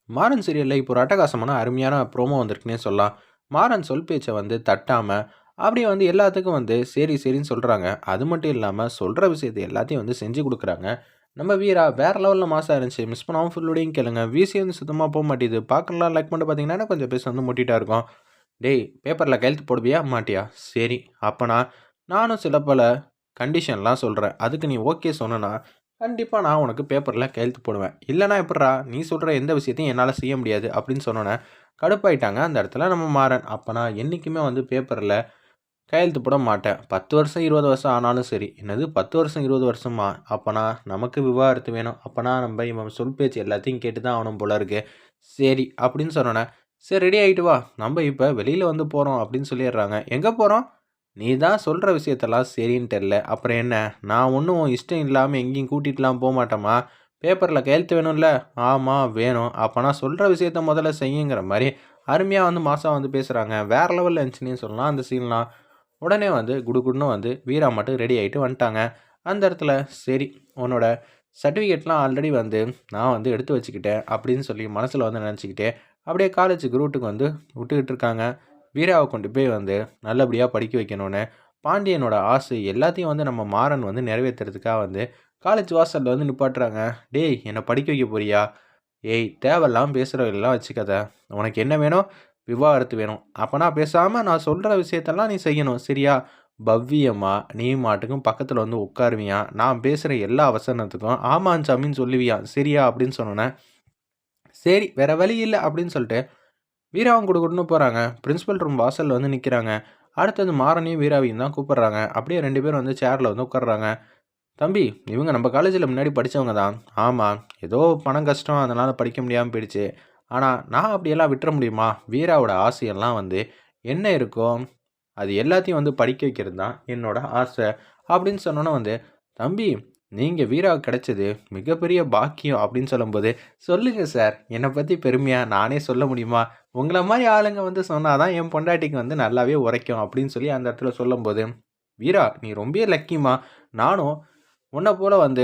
மாறன் சீரியல்ல இப்போ ஒரு அட்டகாசமான அருமையான ப்ரோமோ வந்திருக்குன்னே சொல்லலாம். மாறன் சொல் பேச்ச வந்து தட்டாம, அப்படியே வந்து எல்லாத்துக்கும் வந்து சரி, சரின்னு சொல்றாங்க. அது மட்டும் இல்லாம சொல்ற விஷயத்த எல்லாத்தையும் வந்து செஞ்சு குடுக்குறாங்க. நம்ம வீரா வேற லெவல்ல மாஸா இருந்துச்சு. மிஸ் பண்ணாம ஃபுல்லோடையும் கேளுங்க. விசி வந்து சுத்தமா மாட்டேது. பார்க்கலாம் லைக் பண்ணிட்டு பார்த்தீங்கன்னா, கொஞ்சம் பேச வந்து முட்டிட்டா இருக்கும். "டேய் பேப்பர்ல கையெழுத்து போடுவியா? மாட்டியா? சரி. அப்பனா நானும் சில பல கண்டிஷன்லாம் சொல்றேன். அதுக்கு நீ ஓகே சொன்னனா, கண்டிப்பா நான் உனக்கு பேப்பர்ல கையெழுத்து போடுவேன். இல்லன்னா எப்புட்றா? நீ சொல்ற எந்த விஷயத்தையும் என்னால செய்ய முடியாது." அப்படின்னு சொன்னோனே, கடுப்பாயிட்டாங்க அந்த இடத்துல நம்ம மாறன். அப்ப நான் என்னைக்குமே வந்து பேப்பர்ல கையெழுத்து போட மாட்டேன். 10 வருஷம், 20 வருஷம் ஆனாலும் சரி. என்னது 10 வருஷம், 20 வருஷமா? அப்பனா நமக்கு விவாகரத்து வேணும். அப்பனா நம்ப இவன் சொல் பேச்சு எல்லாத்தையும் கேட்டு தான் ஆகணும் போல இருக்கு. சரி அப்படின்னு சொன்னோனே, "சரி ரெடி ஆயிட்டு வா. நம்ப இப்ப வெளியில வந்து போறோம்" அப்படின்னு சொல்லிடுறாங்க. "எங்க போறோம்?" "நீ தான் சொல்ற விஷயத்தெல்லாம் சரின்ட்டல்ல. அப்புறம் என்ன? நான் ஒண்ணும் உன் இஷ்டம் இல்லாம எங்கேயும் கூட்டிட்டுலாம் போமாட்டேன்ம்மா. பேப்பர்ல கையெழுத்து வேணும்ல?" "ஆமா வேணும்." "அப்ப நான் சொல்ற விஷயத்த முதல்ல செய்யுங்கிற" மாரி அருமையா வந்து மாஸா வந்து பேசுறாங்க. வேற லெவல்ல இருந்துச்சுன்னே சொல்லலாம் அந்த சீன்லாம். உடனே வந்து குடுகுடுன்னு வந்து வீரா மட்டும் ரெடி ஆயிட்டு வந்துட்டாங்க. அந்த இடத்துல சரி உன்னோட சர்டிஃபிகேட்லாம் ஆல்ரெடி வந்து நான் வந்து எடுத்து வச்சுக்கிட்டேன் அப்படின்னு சொல்லி மனசுல வந்து நினச்சுக்கிட்டே அப்படியே காலேஜுக்கு ரூட்டுக்கு வந்து விட்டுக்கிட்டு இருக்காங்க. வீராவை கொண்டு போய் வந்து நல்லபடியா படிக்க வைக்கணும்னு பாண்டியனோட ஆசை எல்லாத்தையும் வந்து நம்ம மாறன் வந்து நிறைவேத்துறதுக்காக வந்து காலேஜ் வாசல்ல வந்து நிப்பாட்டுறாங்க. "டேய் என்ன படிக்க வைக்க போறியா? ஏய் தேவையில்லாம பேசுறவயெல்லாம் வச்சுக்காத. உனக்கு என்ன வேணும்? விவாகரத்து வேணும். அப்பன்னா பேசாம நான் சொல்ற விஷயத்தெல்லாம் நீ செய்யணும். சரியா? பவ்யமா நீ மாட்டுக்கும் பக்கத்துல வந்து உட்காருவியாம். நான் பேசுற எல்லா வசனத்துக்கும் ஆமாம் சாமின்னு சொல்லுவியாம். சரியா? அப்படின்னு சொன்னோனே, சரி வேற வழி இல்ல அப்படின்னு சொல்லிட்டு வீராவும் குடுகுடுன்னு போறாங்க. பிரின்சிபல் ரூம் வாசல்ல வந்து நிக்கிறாங்க. அடுத்தது மாறனையும் வீராவையும் தான் கூப்பிடுறாங்க. அப்படியே 2 பேரும் வந்து சேர்ல வந்து உட்கார்றாங்க. "தம்பி, இவங்க நம்ம காலேஜ்ல முன்னாடி படிச்சவங்க தான். ஆமா, ஏதோ பணம் கஷ்டம் அதனால படிக்க முடியாம போயிடுச்சு. ஆனா, நான் அப்படியெல்லாம் விட்டுற முடியுமா? வீராவோட ஆசையெல்லாம் வந்து என்ன இருக்கோ, அது எல்லாத்தையும் வந்து படிக்க வைக்கிறது தான் என்னோட ஆசை." அப்படின்னு சொன்னோனே வந்து, "தம்பி, நீங்க வீராவுக்கு கிடைச்சது மிகப்பெரிய பாக்கியம்." அப்படின்னு சொல்லும்போது, "சொல்லுங்க சார். என்ன பத்தி பெருமையா நானே சொல்ல முடியுமா? உங்கள மாரி ஆளுங்க வந்து சொன்னா தான் என் பொண்டாட்டிக்கு வந்து நல்லாவே உரைக்கும்." அப்படின்னு சொல்லி அந்த இடத்துல சொல்லும்போது, "வீரா, நீ ரொம்பவே லக்கிம்மா. நானும் உன்ன போல வந்து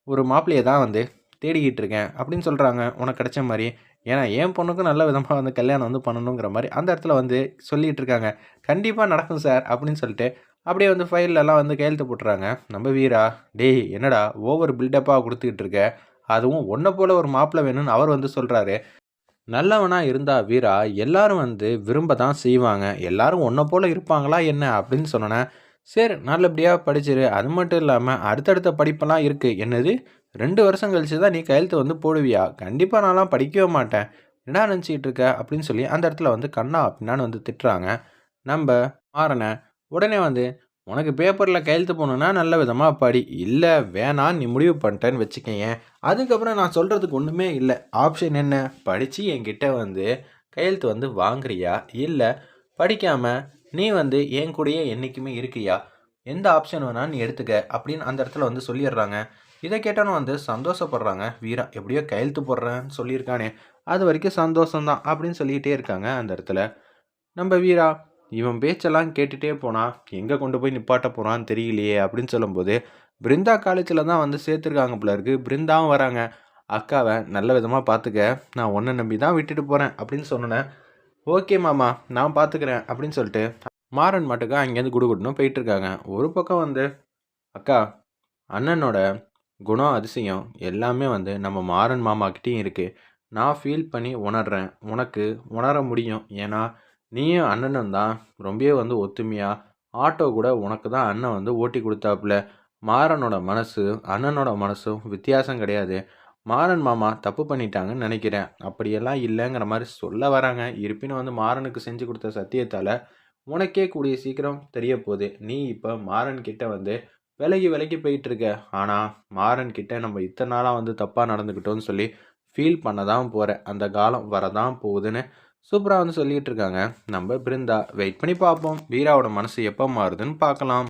ஒரு மாப்பிள்ளைய தான் வந்து தேடிக்கிட்டு இருக்கேன்." அப்படின்னு சொல்றாங்க. "உனக்கு கிடைச்ச மாரி." ஏன்னா என் பொண்ணுக்கும் நல்ல விதமா வந்து கல்யாணம் வந்து பண்ணணுங்கிற மாரி அந்த இடத்துல வந்து சொல்லிட்டு இருக்காங்க. "கண்டிப்பா நடக்கும் சார்." அப்படின்னு சொல்லிட்டு அப்படியே வந்து ஃபைல்லலாம் வந்து கையெழுத்து போட்டுறாங்க. நம்ம வீரா, "டேய் என்னடா ஓவர் பில்டப்பா குடுத்துக்கிட்டு இருக்க. அதுவும் உன்ன போல ஒரு மாப்பிள்ளை வேணும்னு அவர் வந்து சொல்றாரு. நல்லவனா இருந்தா வீரா, எல்லாரும் வந்து விரும்ப தான் செய்வாங்க. எல்லாரும் உன்ன போல இருப்பாங்களா என்ன?" அப்படின்னு சொன்னோனே, "சரி நல்லபடியா படிச்சிரு. அது மட்டும் இல்லாம அடுத்தடுத்த படிப்பெல்லாம் இருக்கு." "என்னது? 2 வருஷம் கழிச்சு தான் நீ கையெழுத்து வந்து போடுவியா? கண்டிப்பா நான்லாம் படிக்கவே மாட்டேன். என்னடா நினச்சுக்கிட்டு இருக்க?" அப்படின்னு சொல்லி அந்த இடத்துல வந்து கன்னா பின்னான்னு வந்து திட்டுறாங்க. நம்ப மாறன. உடனே வந்து, "உனக்கு பேப்பர்ல கையெழுத்து போடணும்னா நல்ல விதமா படி. இல்ல வேணான்னு நீ முடிவு பண்ணிட்டேன்னு வச்சுக்கயேன், அதுக்கப்புறம் நான் சொல்றதுக்கு ஒண்ணுமே இல்ல. ஆப்ஷன் என்ன? படிச்சு என்கிட்ட வந்து கையெழுத்து வந்து வாங்குறியா? இல்ல படிக்காம நீ வந்து என் கூடயே என்னைக்குமே இருக்கியா? எந்த ஆப்ஷன் வேணாலும் நீ எடுத்துக்க." அப்படின்னு அந்த இடத்துல வந்து சொல்லிடுறாங்க. இத கேட்டோனே வந்து சந்தோஷப்படுறாங்க வீரா. "எப்படியோ கையெழுத்து போடுறேன்னு சொல்லியிருக்கானே, அதுவரைக்கும் சந்தோஷம் தான்." அப்படின்னு சொல்லிட்டே இருக்காங்க அந்த இடத்துல. நம்ப வீரா, "இவன் பேச்செல்லாம் கேட்டுட்டே போனா, எங்க கொண்டு போய் நிப்பாட்ட போறான்னு தெரியலையே!" அப்படின்னு சொல்லும்போது, பிருந்தா காலேஜ்ல தான் வந்து சேர்த்துருக்காங்க போல இருக்கு. பிருந்தாவும் வராங்க. "அக்காவ நல்ல விதமா பார்த்துக்க. நான் உன்ன நம்பி தான் விட்டுட்டு போறேன்." அப்படின்னு சொன்னோனே, "ஓகே மாமா, நான் பார்த்துக்கிறேன்." அப்படின்னு சொல்லிட்டு, மாறன் மாட்டுக்கு அங்கேருந்து குடுகுடுன்னு போயிட்டுருக்காங்க. ஒரு பக்கம் வந்து, "அக்கா, அண்ணனோட குணம், அதிசயம் எல்லாமே வந்து நம்ம மாறன் மாமாகிட்டயும் இருக்கு. நான் ஃபீல் பண்ணி உணர்றேன். உனக்கு உணர முடியும். ஏன்னா, நீயும் அண்ணனும் தான் ரொம்பவே வந்து ஒத்துமையா, ஆட்டோ கூட உனக்கு தான் அண்ணன் வந்து ஓட்டிக் குடுத்தாப்புல. மாறனோட மனசு, அண்ணனோட மனசும் வித்தியாசம் கிடையாது. மாறன் மாமா தப்பு பண்ணிட்டாங்கன்னு நெனைக்கிறேன்." அப்படியெல்லாம் இல்லங்கிற மாரி சொல்ல வராங்க. இருப்பினும் வந்து மாறனுக்கு செஞ்சு குடுத்த சத்தியத்தால, உனக்கே கூடிய சீக்கிரம் தெரியப்போது. நீ இப்ப மாறன் கிட்ட வந்து விலகி விலகி போயிட்டுருக்க. ஆனா, மாறன் கிட்ட நம்ம இத்தன நாளா வந்து தப்பா நடந்துக்கிட்டோம்னு சொல்லி ஃபீல் பண்ண தான் போற. அந்த காலம் வரதான் போகுதுன்னு சூப்பரா வந்து சொல்லிட்டு இருக்காங்க. நம்ம பிருந்தா. வெயிட் பண்ணி பார்ப்போம். வீராவோட மனசு எப்ப மாறுதுன்னு பார்க்கலாம்.